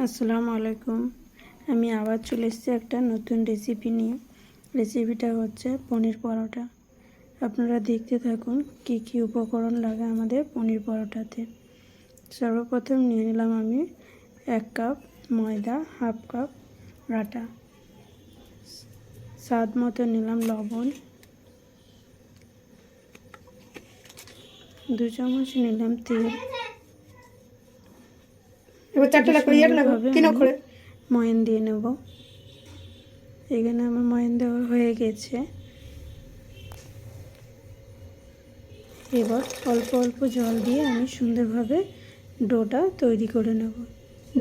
আসসালামু আলাইকুম। আমি আবার চলে এসেছি একটা নতুন রেসিপি নিয়ে। রেসিপিটা হচ্ছে পনির পরোটা। আপনারা দেখতে থাকুন কি কি উপকরণ লাগে আমাদের পনির পরোটাতে। সর্বপ্রথম নিয়ে নিলাম আমি 1 কাপ ময়দা, হাফ কাপ আটা, স্বাদ মতো নিলাম লবণ, 2 চামচ নিলাম তেল। এবার চারটে লাগবে কিনো করে ময়ান দিয়ে নেব। এখানে আমার ময়ান দেওয়া হয়ে গেছে। এবার অল্প অল্প জল দিয়ে আমি সুন্দরভাবে ডোটা তৈরি করে নেব।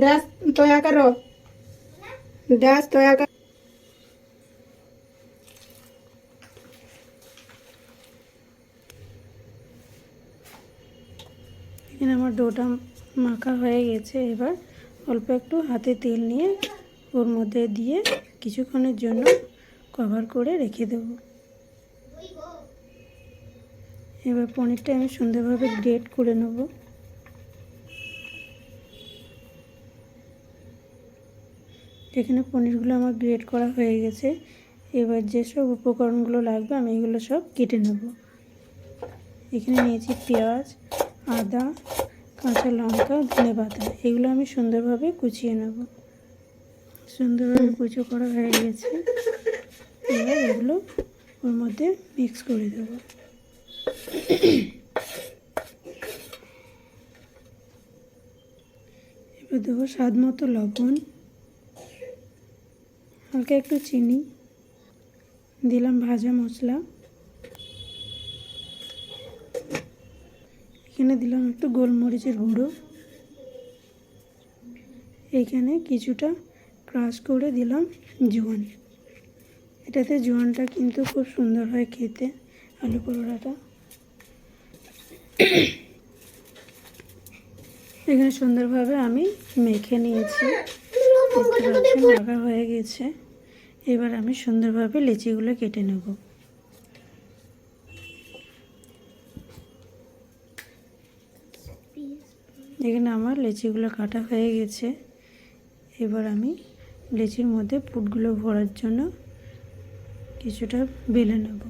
ড্যাশ তৈরি করো, ড্যাশ তৈরি করো। এখানে আমার ডোটা মাখা হয়ে গেছে। এবার অল্প একটু হাতে তেল নিয়ে ওর মধ্যে দিয়ে কিছুক্ষণের জন্য কভার করে রেখে দেব। এবার পনিরটা আমি সুন্দরভাবে গ্রেট করে নেব। এখানে পনিরগুলো আমার গ্রেট করা হয়ে গেছে। এবার যেসব উপকরণগুলো লাগবে আমি এগুলো সব কেটে নেব। এখানে নিয়েছি পেঁয়াজ, আদা, কাঁচা লঙ্কা, ধনেপাতা। এগুলো আমি সুন্দরভাবে কুচিয়ে নেব। সুন্দরভাবে কুচো করা হয়ে গেছে। এবার এগুলো ওর মধ্যে মিক্স করে দেব। এবার দেবো স্বাদ মতো লবণ, হালকা একটু চিনি, দিলাম ভাজা মশলা, এখানে দিলাম একটু গোলমরিচের গুঁড়ো, এইখানে কিছুটা ক্রাশ করে দিলাম জোয়ান। এটাতে জোয়ানটা কিন্তু খুব সুন্দর হয় খেতে আলু পরোটাটা। এখানে সুন্দরভাবে আমি মেখে নিয়েছি, দেখতে পাচ্ছেন মাখা হয়ে গেছে। এবার আমি সুন্দরভাবে লেচিগুলো কেটে নেব। এখানে আমার লেচিগুলো কাটা হয়ে গেছে। এবার আমি লেচির মধ্যে পুরগুলো ভরার জন্য কিছুটা বেলে নেব।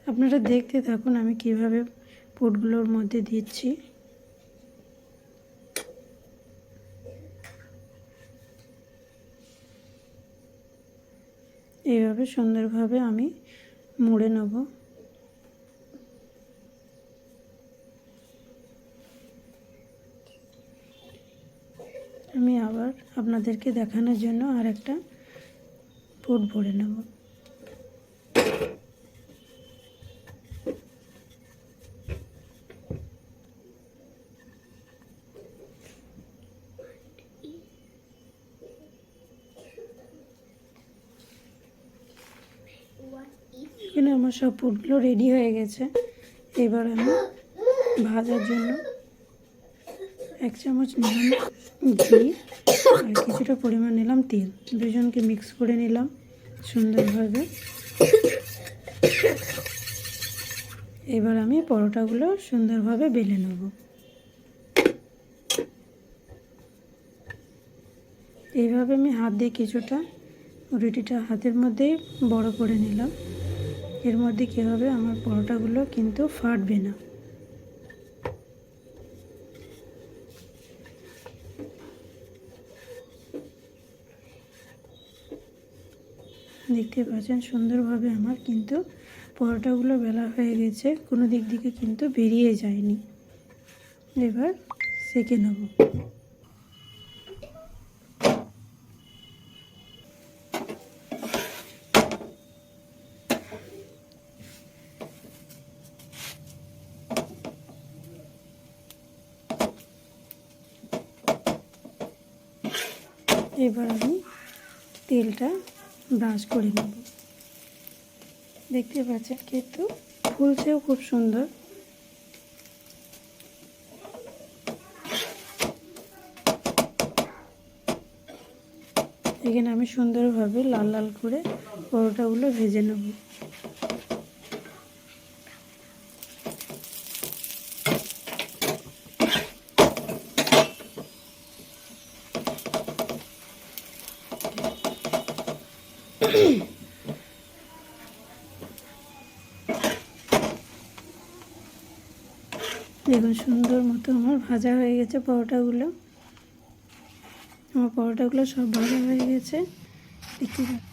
আপনারা দেখতে থাকুন আমি কিভাবে পুরগুলোর মধ্যে দিচ্ছি। এইভাবে সুন্দরভাবে আমি মুড়ে নেব। আমি আবার আপনাদেরকে দেখানোর জন্য আর একটা পুর ভরে নেব। এখানে আমার সব পুরগুলো রেডি হয়ে গেছে। এবার আমি ভাজার জন্য 1 চামচ নিলাম ঘি আর কিছুটা পরিমাণ নিলাম তেল। দুজনকে মিক্স করে নিলাম সুন্দরভাবে। এবার আমি পরোটাগুলো সুন্দরভাবে বেলে নেব। এইভাবে আমি হাত দিয়ে কিছুটা রুটিটা হাতের মধ্যেই বড় করে নিলাম। এর মধ্যে কী হবে, আমার পরোটাগুলো কিন্তু ফাটবে না। দেখতে পাচ্ছেন সুন্দরভাবে আমার কিন্তু পরোটাগুলো বেলা হয়ে গেছে, কোনো দিক থেকে কিন্তু বেরিয়ে যায়নি। এবার সেঁকে নেব। এবার আমি তেলটা ব্রাশ করে নেব। দেখতে পাচ্ছেন কিন্তু ফুলছেও খুব সুন্দর। এখানে আমি সুন্দরভাবে লাল লাল করে পরোটাগুলো ভেজে নেব। দেখুন সুন্দর মতো আমার ভাজা হয়ে গেছে পরোটাগুলো। আমার পরোটাগুলো সব ভাজা হয়ে গেছে, দেখতে পাচ্ছেন।